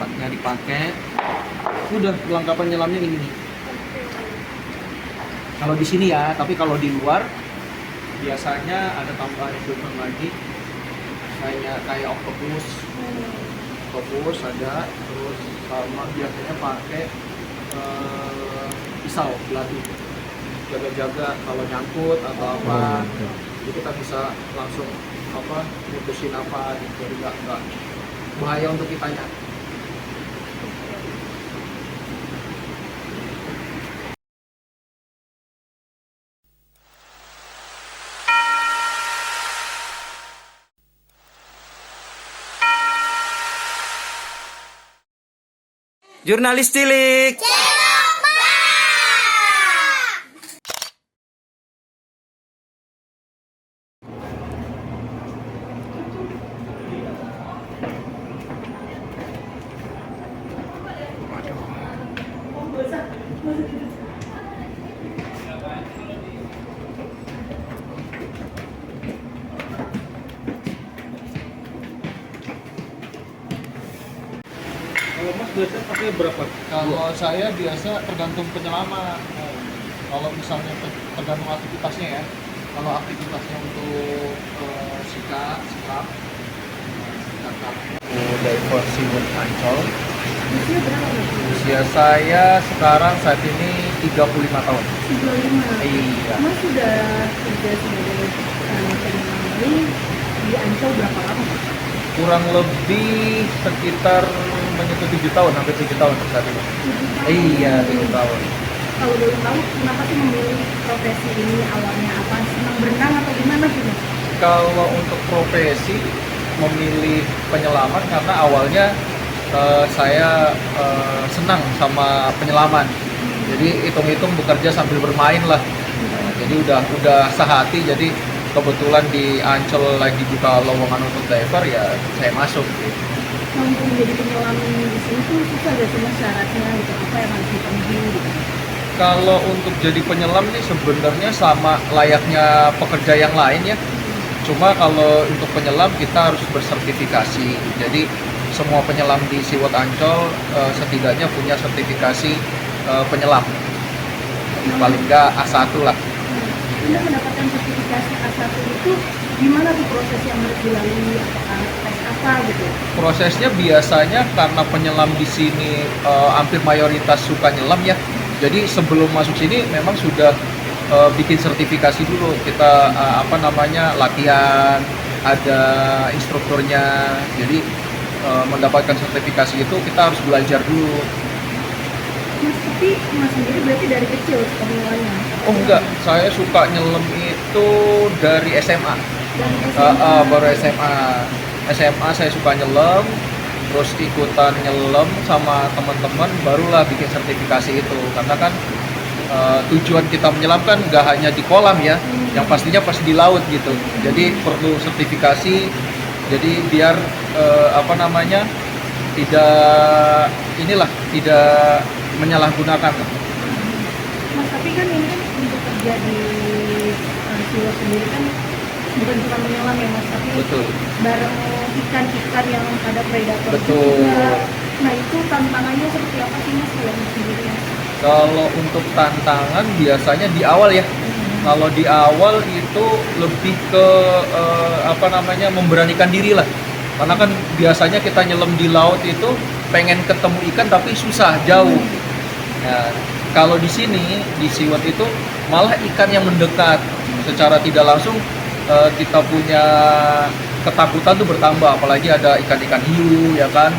alatnya dipakai, udah kelengkapan nyelamnya ini nih. Kalau di sini ya, tapi kalau di luar biasanya ada tambahan equipment lagi, kayak octopus ada, terus sama biasanya pakai pisau belati, jaga-jaga kalau nyangkut atau apa, jadi kita bisa langsung mutusin apa, jadi nggak bahaya untuk kitanya. Jurnalis cilik. Kalau Mas biasa pakai berapa? Kalau saya biasa tergantung penyelaman. Kalau misalnya tergantung aktivitasnya ya. Kalau aktivitasnya untuk sikat, diver Seaworld Ancol. Usia berapa? Usia saya sekarang saat ini 35 tahun. 35. Iya. Mas sudah kerja sebagai penyelam ini di Ancol berapa lama? Kurang lebih sekitar menyentuh 7 tahun, hampir 7 tahun saat ini. 7 tahun. Iya, 7 tahun. Kalau boleh tahu, kenapa sih memilih profesi ini? Awalnya apa? Senang berenang atau gimana sih, Mas? Kalau untuk profesi memilih penyelaman karena awalnya saya senang sama penyelaman. Jadi hitung-hitung bekerja sambil bermain lah. Jadi udah sehati. Jadi kebetulan di Ancol lagi buka lowongan untuk diver, ya saya masuk. Nah, untuk menjadi penyelam di sini tuh susah gak sih Mas syaratnya gitu? Apa yang harus dipenuhi gitu? Kalau untuk jadi penyelam nih sebenarnya sama layaknya pekerja yang lain ya. Cuma kalau untuk penyelam kita harus bersertifikasi. Jadi semua penyelam di Seaworld Ancol setidaknya punya sertifikasi penyelam. Paling nggak A1 lah. Untuk mendapatkan sertifikasi A1 itu gimana tuh proses yang harus dilalui? Apakah tes apa gitu? Prosesnya biasanya karena penyelam di sini hampir mayoritas suka nyelam ya. Jadi sebelum masuk sini memang sudah bikin sertifikasi dulu. Kita latihan, ada instrukturnya. Jadi mendapatkan sertifikasi itu kita harus belajar dulu. Mas, tapi Mas sendiri berarti dari kecil suka menyelamnya? Oh enggak, saya suka nyelam itu dari SMA. Dari SMA? Baru SMA. SMA saya suka nyelam, terus ikutan nyelam sama teman-teman, barulah bikin sertifikasi itu. Karena kan tujuan kita menyelam kan nggak hanya di kolam ya, yang pastinya pas di laut gitu. Jadi perlu sertifikasi. Jadi biar tidak menyalahgunakan. Mas, tapi kan ini kan untuk kerja di Siwo sendiri kan bukan cuma menyelam ya Mas, tapi Betul. bareng ikan-ikan yang ada predator Betul. juga. Nah, itu tantangannya seperti apa sih Mas kalau Mas sendiri? Kalau untuk tantangan biasanya di awal ya. Kalau di awal itu lebih ke memberanikan diri lah. Karena kan biasanya kita nyelam di laut itu pengen ketemu ikan tapi susah, jauh. Nah, kalau di sini di Seaworld itu malah ikan yang mendekat. Secara tidak langsung kita punya ketakutan tuh bertambah, apalagi ada ikan-ikan hiu ya kan.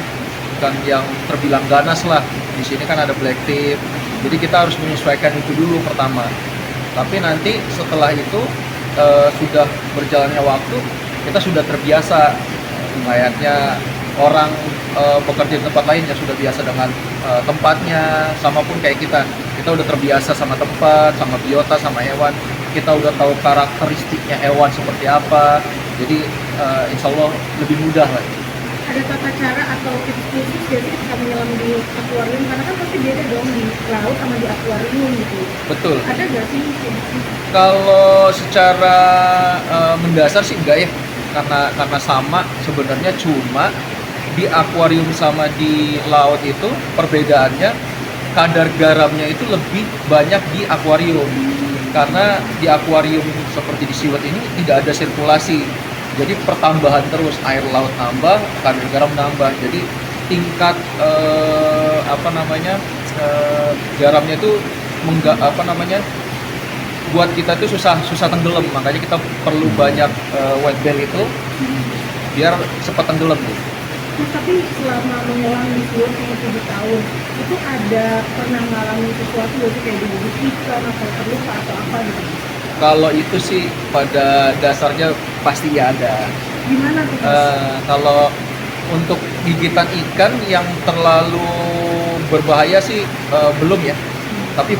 Ikan yang terbilang ganas lah. Di sini kan ada blacktip. Jadi kita harus menyesuaikan itu dulu pertama. Tapi nanti setelah itu sudah berjalannya waktu, kita sudah terbiasa. Layaknya orang bekerja di tempat lain yang sudah biasa dengan tempatnya, sama pun kayak kita udah terbiasa sama tempat, sama biota, sama hewan. Kita udah tahu karakteristiknya hewan seperti apa. Jadi insya Allah lebih mudah lah. Ada tata cara atau tips khusus jadi ketika menyelam di akuarium, karena kan pasti beda dong di laut sama di akuarium gitu. Betul. Ada nggak sih? Kalau secara mendasar sih enggak ya, karena sama sebenarnya, cuma di akuarium sama di laut itu perbedaannya kadar garamnya itu lebih banyak di akuarium. Karena di akuarium seperti di SeaWorld ini tidak ada sirkulasi. Jadi pertambahan terus, air laut nambah, kadar garam nambah. Jadi tingkat garamnya itu buat kita itu susah tenggelam. Makanya kita perlu banyak white bell itu biar cepat tenggelam gitu. Nah, tapi selama menyelam di SeaWorld yang 7 tahun, itu ada pernah ngalamin sesuatu nggak sih, kayak digigit ikan atau terluka atau apa gitu? Kalau itu sih pada dasarnya pasti ya ada. Gimana tuh, Mas? Kalau untuk gigitan ikan yang terlalu berbahaya sih belum ya. Tapi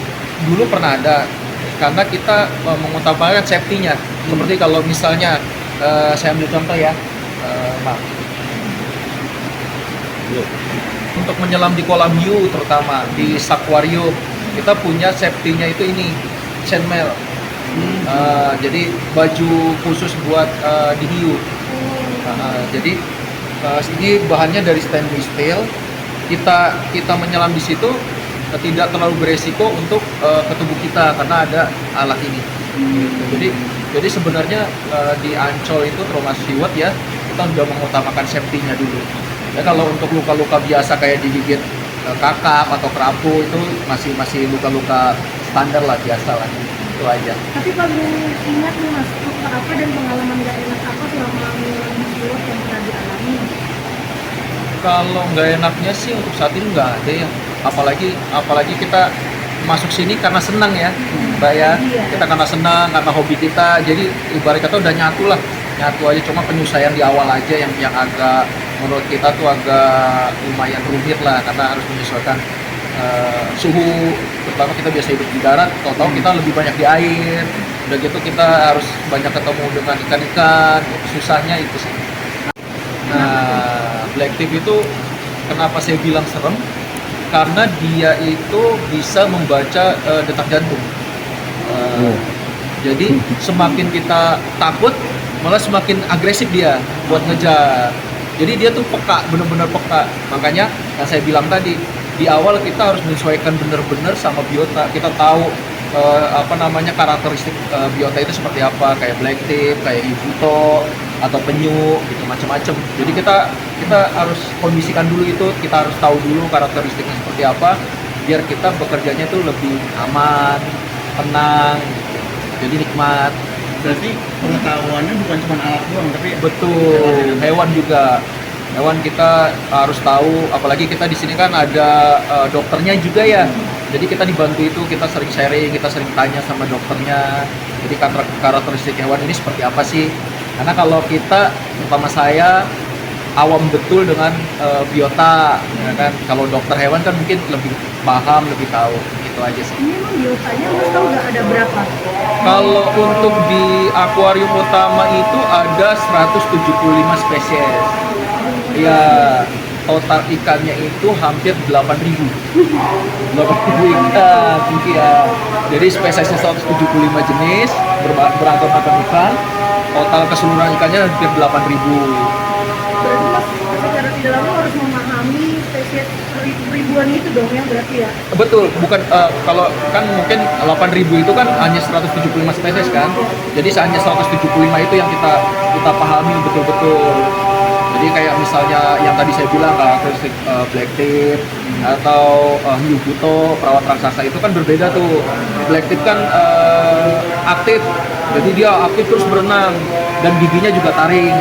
dulu pernah ada, karena kita mengutamakan safety-nya. Seperti kalau misalnya saya ambil contoh ya, maaf. Untuk menyelam di kolam hiu, terutama di aquarium, kita punya safety-nya itu ini chainmail. Jadi baju khusus buat di hiu. Jadi ini bahannya dari stainless steel. Kita menyelam di situ tidak terlalu beresiko untuk ke tubuh kita karena ada alat ini. Gitu. Jadi sebenarnya di Ancol itu termasuk SeaWorld ya, kita sudah mengutamakan safety-nya dulu. Ya, kalau untuk luka-luka biasa kayak digigit kakap atau kerapu itu masih luka-luka standar lah, biasa lah, itu aja. Tapi paling ingat nih, Mas, luka apa dan pengalaman gak enak apa selama menyelam di SeaWorld yang pernah dialami? Kalau nggak enaknya sih untuk saat ini nggak ada ya. Apalagi kita masuk sini karena senang ya, Mbak ya. Kita karena senang, karena hobi kita. Jadi ibarat kata udah nyatu aja. Cuma penyesuaian di awal aja yang agak menurut kita tuh agak lumayan rumit lah, karena harus menyesuaikan suhu. Terutama kita biasa hidup di darat, tahu-tahu kita lebih banyak di air. Udah gitu kita harus banyak ketemu dengan ikan-ikan. Susahnya itu sih. Nah, black tip itu kenapa saya bilang serem? Karena dia itu bisa membaca detak jantung. Jadi semakin kita takut, malah semakin agresif dia buat ngejar. Jadi dia tuh peka, benar-benar peka. Makanya yang saya bilang tadi, di awal kita harus menyesuaikan benar-benar sama biota. Kita tahu karakteristik biota itu seperti apa, kayak black tip, kayak hiu atau penyu gitu, macam-macam. Jadi kita harus kondisikan dulu itu, kita harus tahu dulu karakteristiknya seperti apa biar kita bekerjanya tuh lebih aman, tenang, jadi nikmat. Berarti pengetahuannya bukan cuma alat doang, tapi Betul, hewan juga. Hewan kita harus tahu, apalagi kita di sini kan ada dokternya juga ya. Jadi kita dibantu itu, kita sering sharing, kita sering tanya sama dokternya. Jadi karakteristik hewan ini seperti apa sih? Karena kalau kita, terutama saya, awam betul dengan biota, ya kan? Kalau dokter hewan kan mungkin lebih paham, lebih tahu. Itu aja sih. Ini emang biotanya, Mas, tahu nggak ada berapa? Kalau untuk di akuarium utama itu ada 175 spesies. Ya, total ikannya itu hampir 8.000. 8.000 ikan, ya. Jadi spesiesnya 175 jenis, beragam-agam ikan. Total keseluruhan ikannya hampir 8.000. Berarti, Mas, secara tidak langsung harus memahami spesies ribuan itu dong ya, berarti ya? Betul, bukan kalau kan mungkin 8.000 itu kan hanya 175 spesies kan. Jadi hanya 175 itu yang kita pahami betul-betul. Jadi kayak misalnya yang tadi saya bilang karakteristik black tip atau hiu buto, perawat raksasa itu kan berbeda tuh. Black tip kan aktif, jadi dia aktif terus berenang dan giginya juga taring.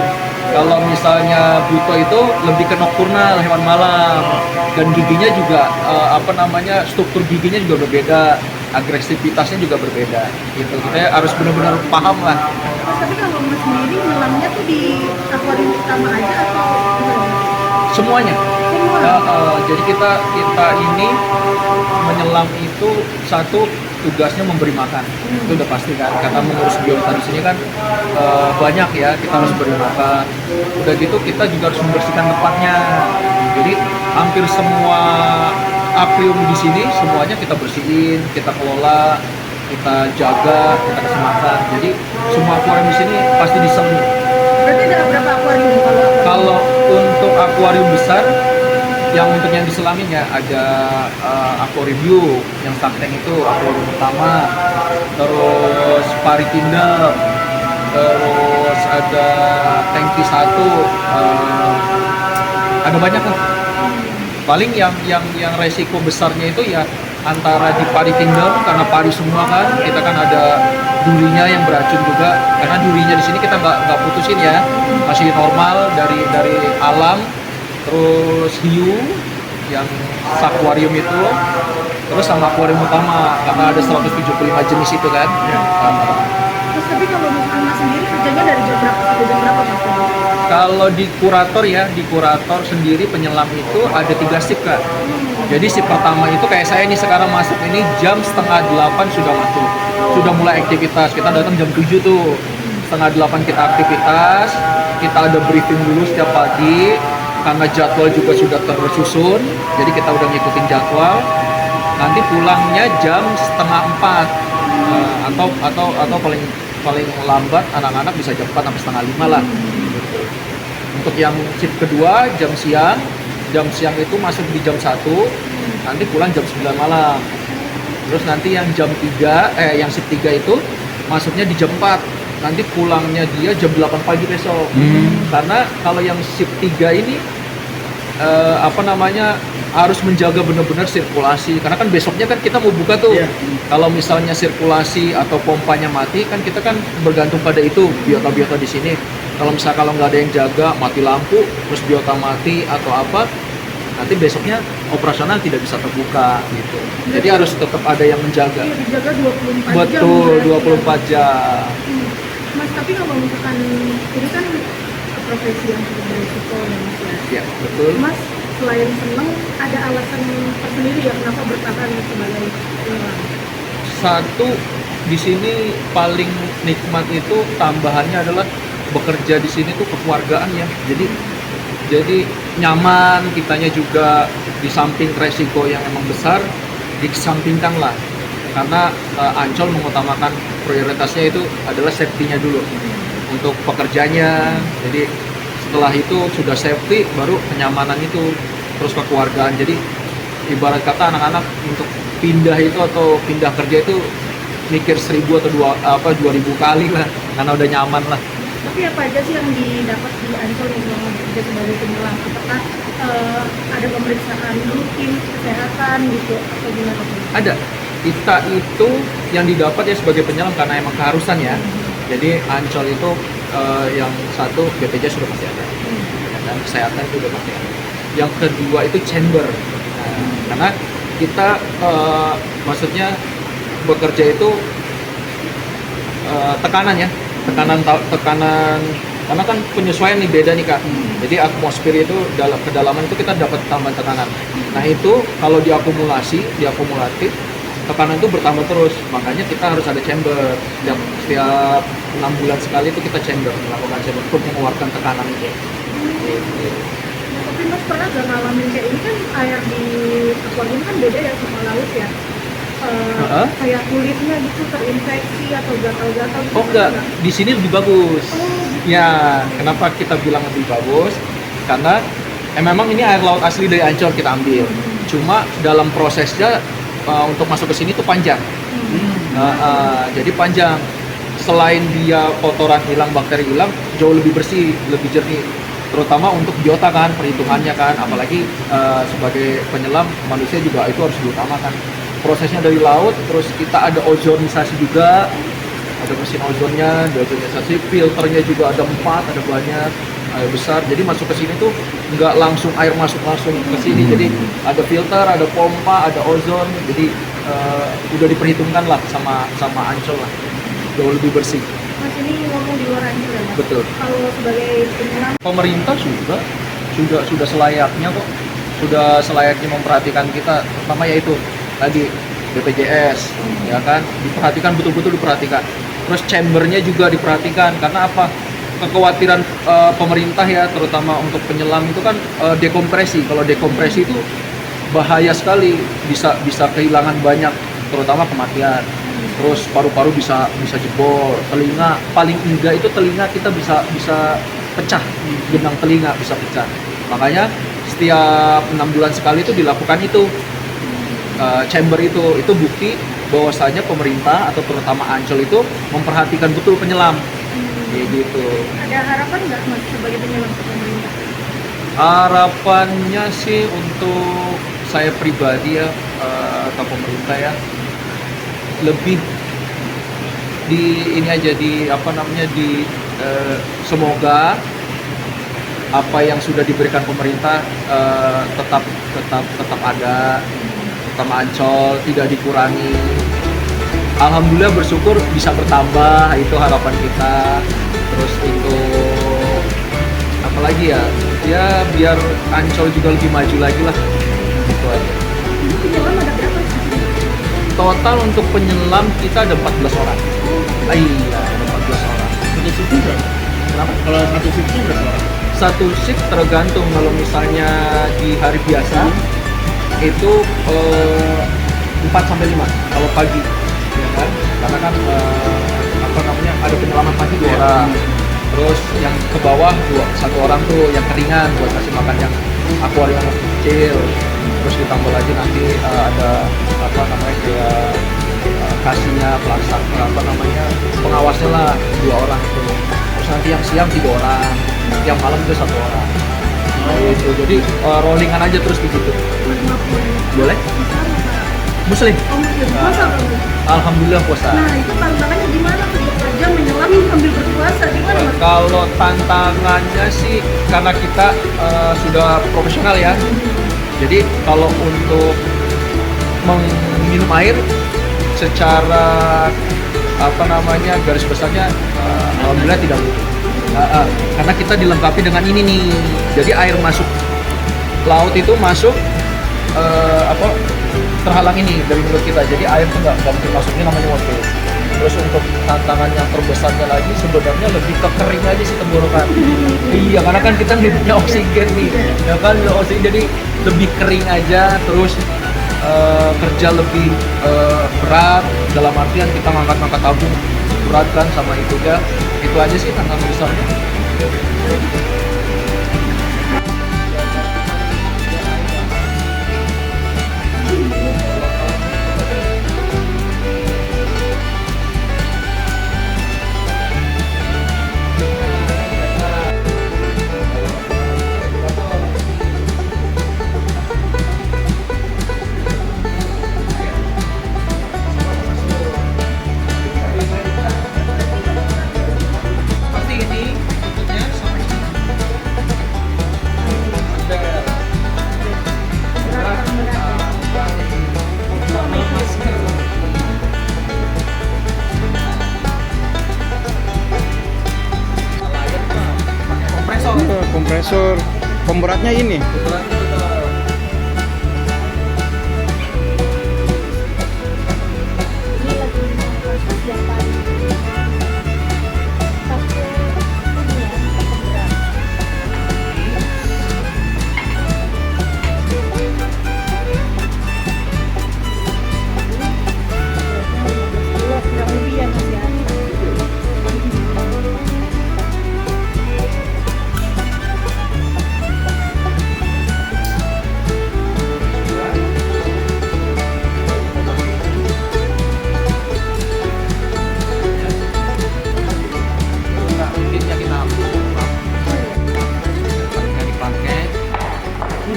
Kalau misalnya buto itu lebih ke nokturnal, hewan malam, dan giginya juga struktur giginya juga berbeda, agresivitasnya juga berbeda. Gitu. Kita harus benar-benar paham lah. Mas, tapi kalau Mas sendiri nyelamnya tuh di akuarium utama aja atau gimana? Semuanya. Semua? Jadi kita ini menyelam itu satu tugasnya memberi makan, itu udah pasti kan, karena mengurus biota di sini kan banyak ya, kita harus beri makan. Udah gitu kita juga harus membersihkan tempatnya. Jadi hampir semua akuarium di sini semuanya kita bersihin, kita kelola, kita jaga, kita kasih makan. Jadi semua akuarium di sini pasti diseling. Berarti ada berapa akuarium kalau Kalau untuk akuarium besar, yang untuk yang diselamin ya ada akuarium view, yang shark tank itu akuarium utama, terus pari kingdom, terus ada tanki satu, ada banyak lah. Paling yang resiko besarnya itu ya antara di pari kingdom karena pari semua kan, kita kan ada durinya yang beracun juga, karena durinya di sini kita nggak putusin ya, masih normal dari alam. Terus hiu yang akuarium itu, terus sama akuarium utama karena ada 175 jenis itu kan. Terus tapi kalau misalkan Mas sendiri kerjanya dari jam berapa sampai jam berapa Mas? Kalau di kurator ya, di kurator sendiri penyelam itu ada 3 shift Kak. Jadi shift pertama itu kayak saya nih sekarang masuk ini jam 7:30 sudah masuk, sudah mulai aktivitas. Kita datang jam 7 tuh, 7:30 kita aktivitas, kita ada briefing dulu setiap pagi. Karena jadwal juga sudah tersusun, jadi kita udah ngikutin jadwal. Nanti pulangnya jam 3:30 atau paling lambat anak-anak bisa jam 4 sampai 4:30 lah. Untuk yang shift kedua jam siang itu masuk di jam 1, nanti pulang jam 9 malam. Terus nanti yang yang shift 3 itu masuknya di jam 4. Nanti pulangnya dia jam 8 pagi besok. Karena kalau yang shift 3 ini harus menjaga benar-benar sirkulasi, karena kan besoknya kan kita mau buka tuh. Kalau misalnya sirkulasi atau pompanya mati kan kita kan bergantung pada itu biota-biota di sini. Kalau nggak ada yang jaga, mati lampu terus biota mati atau apa, nanti besoknya operasional tidak bisa terbuka gitu. Jadi harus tetap ada yang menjaga. Iya, dijaga 24 jam. Betul, berarti 24 jam. Mas, tapi kalau misalkan ini kan profesi yang cukup berisiko ya Mas ya. Ya, betul. Mas selain seneng ada alasan tersendiri ya kenapa bertahan sebagai penyelam? Satu, di sini paling nikmat itu tambahannya adalah bekerja di sini tuh kekeluargaan ya. Jadi nyaman, kitanya juga di samping resiko yang emang besar dikesampingkan lah. Karena Ancol mengutamakan prioritasnya itu adalah safety-nya dulu untuk pekerjanya. Jadi setelah itu sudah safety, baru kenyamanan itu, terus kekeluargaan. Jadi ibarat kata anak-anak untuk pindah itu atau pindah kerja itu mikir 1000 atau 2000 kali lah, karena udah nyaman lah. Tapi apa aja sih yang didapat di Ancol selama bekerja sebagai penyelam? Apakah ada pemeriksaan rutin kesehatan gitu atau gimana? Ada. Kita itu yang didapat ya sebagai penyelam karena emang keharusan ya. Jadi Ancol itu yang satu BPJS sudah pasti ada, dan kesehatan itu udah pasti ada. Yang kedua itu chamber. Karena kita maksudnya bekerja itu tekanan ya, tekanan karena kan penyesuaian nih beda nih Kak. Jadi atmosfer itu dalam kedalaman itu kita dapat tambahan tekanan. Nah itu kalau diakumulatif tekanan itu bertambah terus, makanya kita harus ada chamber setiap 6 bulan sekali itu kita melakukan chamber untuk mengeluarkan tekanan itu. Tapi Mas pernah gak ngalamin kayak ini kan air di akuarium kan beda ya sama laut ya? Kayak kulitnya gitu terinfeksi atau gatal-gatal gitu? Oh enggak, di sini lebih bagus. Ya, kenapa kita bilang lebih bagus? Karena memang ini air laut asli dari Ancol kita ambil. Cuma dalam prosesnya untuk masuk ke sini tuh panjang. Jadi panjang. Selain dia kotoran hilang, bakteri hilang, jauh lebih bersih, lebih jernih. Terutama untuk biota kan, perhitungannya kan. Apalagi sebagai penyelam, manusia juga itu harus diutamakan. Prosesnya dari laut, terus kita ada ozonisasi juga. Ada mesin ozonnya, deozonisasi, filternya juga ada 4, ada banyak, air besar. Jadi masuk ke sini tuh nggak langsung air masuk langsung ke sini. Jadi ada filter, ada pompa, ada ozon. Jadi udah diperhitungkan lah sama Ancol lah, jauh lebih bersih. Mas ini ngomong di luar Ancol ya Mas? Betul. Kalau sebagai penyelam Pemerintah sudah selayaknya kok, sudah selayaknya memperhatikan kita, terutama yaitu tadi BPJS, ya kan, diperhatikan betul-betul diperhatikan. Terus chambernya juga diperhatikan, karena apa? Kekhawatiran pemerintah ya, terutama untuk penyelam itu kan dekompresi. Kalau dekompresi itu bahaya sekali, bisa kehilangan banyak, terutama kematian. Terus paru-paru bisa jebol, telinga paling enggak itu telinga kita bisa pecah, benang telinga bisa pecah. Makanya setiap 6 bulan sekali itu dilakukan itu chamber itu bukti bahwasanya pemerintah atau terutama Ancol itu memperhatikan betul penyelam. Kayak gitu. Ada harapan nggak Mas sebagai penyelam ke pemerintah? Harapannya sih untuk saya pribadi ya ke pemerintah ya lebih di ini aja di apa namanya di semoga apa yang sudah diberikan pemerintah tetap ada, terutama Ancol tidak dikurangi. Alhamdulillah bersyukur bisa bertambah, itu harapan kita. Terus untuk apa lagi ya? Ya biar Ancol juga lebih maju lagi lah. Gitu aja. Ini penyelam ada berapa sih? Total untuk penyelam kita ada 14 orang. Iya, ada 14 orang. Satu shift berapa? Kenapa? Kalau satu shift itu berapa orang? Satu shift tergantung, kalau misalnya di hari biasa itu 4 sampai 5 kalau pagi, ya kan? Karena kan apa namanya ada penyelaman pagi 2 orang. Terus yang ke bawah satu orang tuh yang keringan buat kasih makan yang akuarium yang kecil. Terus ditambah lagi nanti ada apa namanya kayak kasihnya pelaksana apa namanya pengawasnya lah 2 orang itu. Terus nanti yang siang 3 orang, yang malam itu 1 orang. Nah, itu jadi rollingan aja terus begitu. Mas maaf boleh. Boleh? Muslim. Muslim? Oh Muslim. Puasa Nah, Bang? Alhamdulillah puasa. Nah itu tantangannya gimana tuh bekerja menyelam sambil berpuasa gimana Mas? Kalau tantangannya sih karena kita sudah profesional ya. Jadi kalau untuk minum air secara apa namanya garis besarnya alhamdulillah tidak butuh. Karena kita dilengkapi dengan ini nih. Jadi air masuk laut itu masuk apa terhalang ini dari mulut kita. Jadi air tuh nggak mungkin masuknya, namanya water. Terus untuk tantangan yang terbesarnya lagi sebenarnya lebih ke kering aja sih tenggorokan. Iya, karena kan kita nggak punya oksigen nih, ya kan oksigen jadi lebih kering aja. Terus kerja lebih berat dalam artian kita ngangkat tabung berat kan sama itu ya. Itu aja sih tantangan besarnya. Seperti ini tutupnya sampai sini. Kompresor. Kompresor. Pemberatnya ini. Ini lagi proses yang paling fase ini ya, pemberat. Kurang lebih ya Mas ya.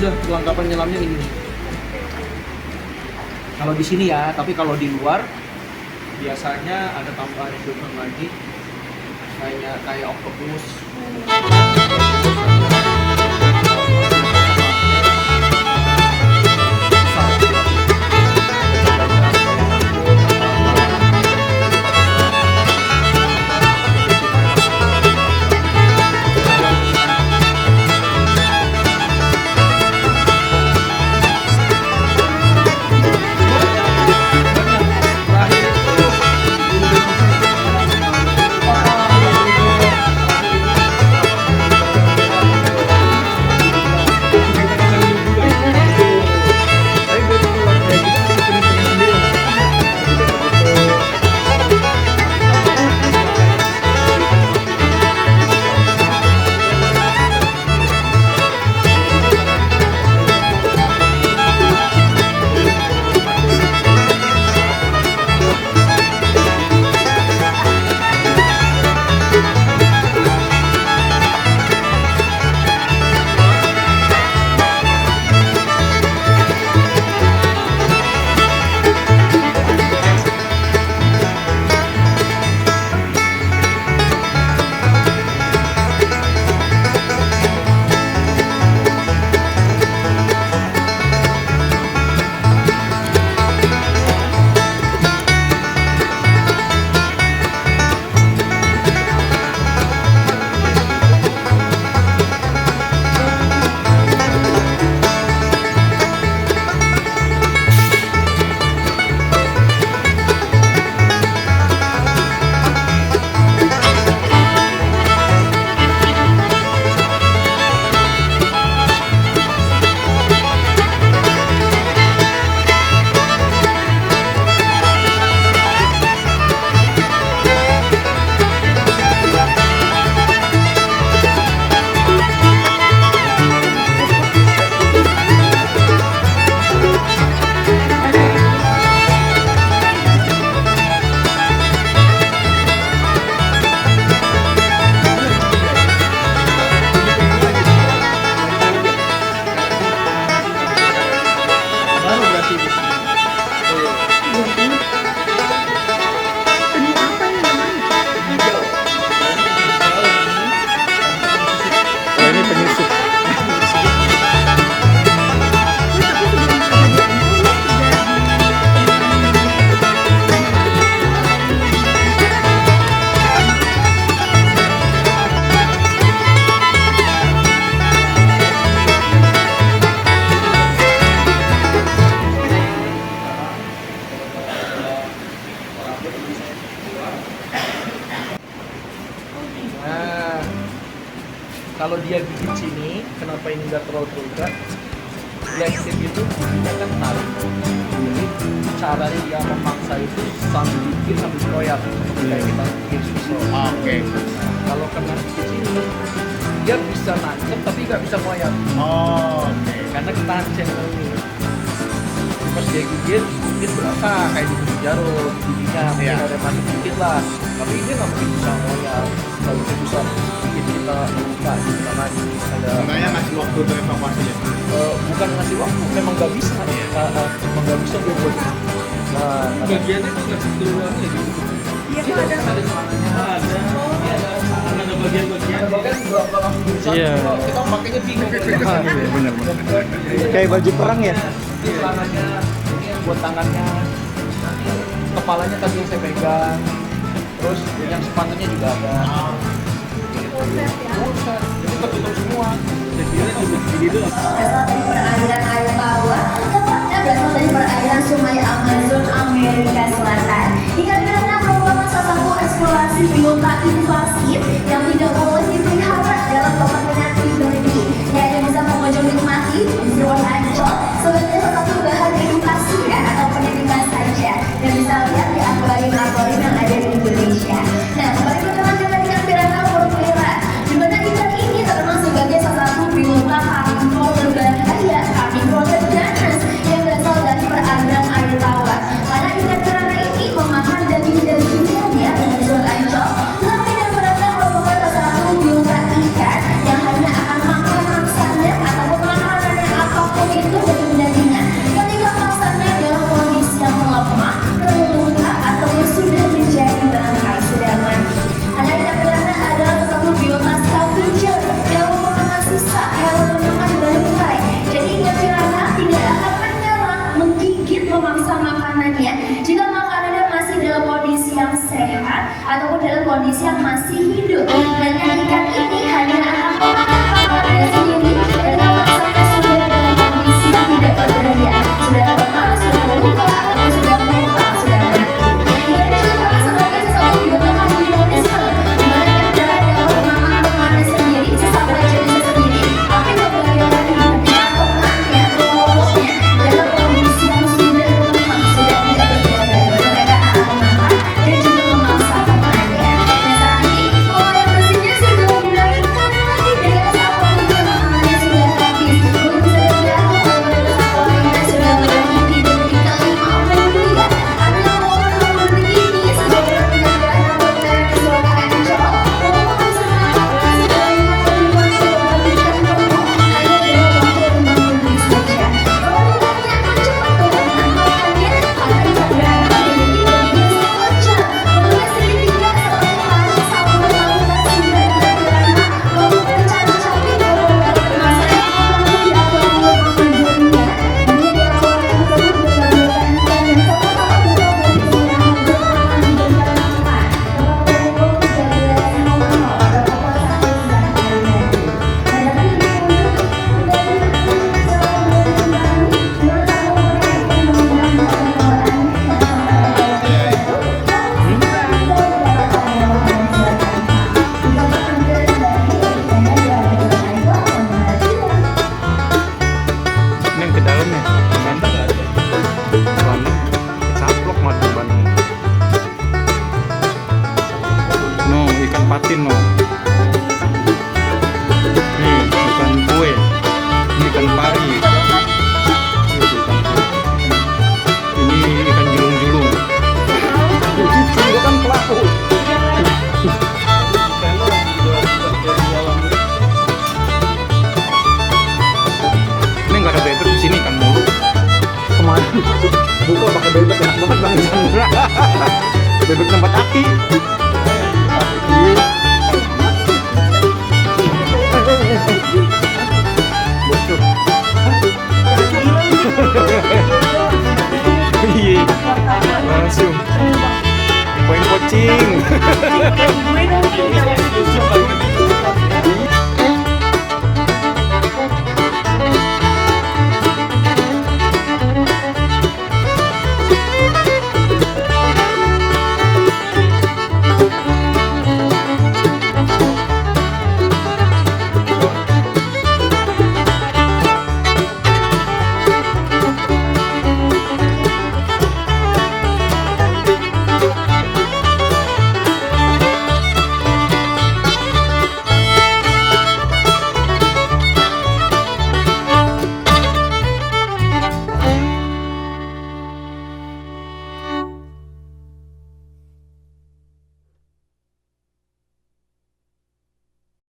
Udah kelengkapan nyelamnya ini. Kalau di sini ya, tapi kalau di luar biasanya ada tambahan equipment lagi kayak octopus. dia gigit sini, kenapa ini nggak terlalu terikat? Black tip itu dia kan tarik. Jadi caranya dia memaksa itu sambil gigit sambil koyak kayak kita gigit susu. Oke. Kalau kena gigit sini, dia bisa nancep tapi nggak bisa koyak Oh, oke. karena ketahan channel ini. Pas dia gigit berasa kayak digigit jarum, giginya Iya. ada masuk dikit lah. Tapi dia nggak mungkin bisa koyak. Kalau dia bisa gigit kita buka di tangan ada. Makanya ngasih waktu untuk evakuasi ya. Bukan ngasih waktu, memang nggak bisa. Memang nggak bisa dia buat. Nah, Bagiannya itu nggak situ doang ya gitu. Iya Pak, ada. Ada celananya, ada bagian-bagian. bahkan berapa langsung bisa Iya. kita makanya bingung. Bener. Kayak baju perang ya? Celananya, ini yang buat tangannya, kepalanya tadi yang saya pegang, terus yang sepatunya juga ada. Proses ya. Buset, jadi tertutup semua. Berasal dari perairan air tawar, tepatnya berasal dari perairan Sungai Amazon, Amerika Selatan. Ikan piranha merupakan salah satu eksplorasi biota invasif yang tidak boleh dipelihara dalam kepentingan pribadi. Yang bisa mengunjung nikmati di Seaward Ancol sebagai salah satu bahan edukasi ya, atau pendidikan saja. Dan bisa lihat di akuarium-akuarium yang ada di Indonesia. Nah, bagaimana dengan ikan piranha porphyra? Di mana ikan ini terkenal sebagai salah satu biota karnivor berbahaya, karnivor terganas yang berasal dari perairan air tawar. Karena ikan piranha ini memakan daging-dagingnya di Seaward Ancol. Tetapi ikan piranha merupakan salah satu biota ikan yang hanya akan makan mangsanya ataupun makanannya apapun itu daging-dagingnya. Ketika mangsanya dalam kondisi yang melemah, terluka ataupun sudah menjadi bangkai sudah mati. Karena ikan piranha adalah salah satu biota scavenger yang merupakan sisa hewan memakan bangkai. Jadi ikan piranha tidak akan menyerang, menggigit, memangsa makanannya jika makanannya masih dalam kondisi yang sehat ataupun dalam kondisi yang masih hidup. Dan ikan ini hanya akan memakan makanannya sendiri dan memangsanya sudah dalam kondisi yang tidak berdaya, sudah lemah, sudah terluka ataupun sudah luka, sudah mati. Ikan ini juga sebagai sesuatu biota kanibalisme, di mana ikan piranha dapat memakan makanannya sendiri, sesama jenisnya sendiri, tapi membahayakan hidupnya, temannya, kelompoknya dalam kondisi yang sudah lemah, sudah tidak berdaya. Mereka akan memakan dan juga memangsa temannya. Dan saat ini pengelola bersihnya sudah dinaikkan lagi dengan satwa yang makanannya sudah habis. Belum saja kalau mereka satwa lainnya sudah berhenti dari kelima ya. Karena momen-momen begini sudah benar-benar berada di Seaward Ancol. Merupakan semangat sebagai momen-momen ikan penuh hanya dalam waktu 5 menit saja. Kalau ditanya cepat dengan makannya, karena ikan piranha memiliki bagian sekejap. Menurut segitiga seorang hari satu melakukan 9 ikan piranha melakukan cari-cari beberapa masa yang lalu di akuarium Amazonia. Hanya di akuarium tersebut beberapa ikan yang sama-sama berada di istirahat beraman dan bermakan. Pukul 13.00 pada pukul 1 siang hari nanti. Ada Ini yang ke dalamnya. Mantap nggak ada? Bandung. Caplok madu Bandung. No, ikan patin no. Nih, ikan kue. Ini ikan pari. Itu ikan kue. Ini ikan julung-julung. Itu kan pelaku. Ini nggak ada bebek di sini ikan mulu. Kemana? Buka pakai bebek enak banget bang Chandra. Bebek tempat aki. Bocor. Iya. Langsung. Poin pocing. Gue dong,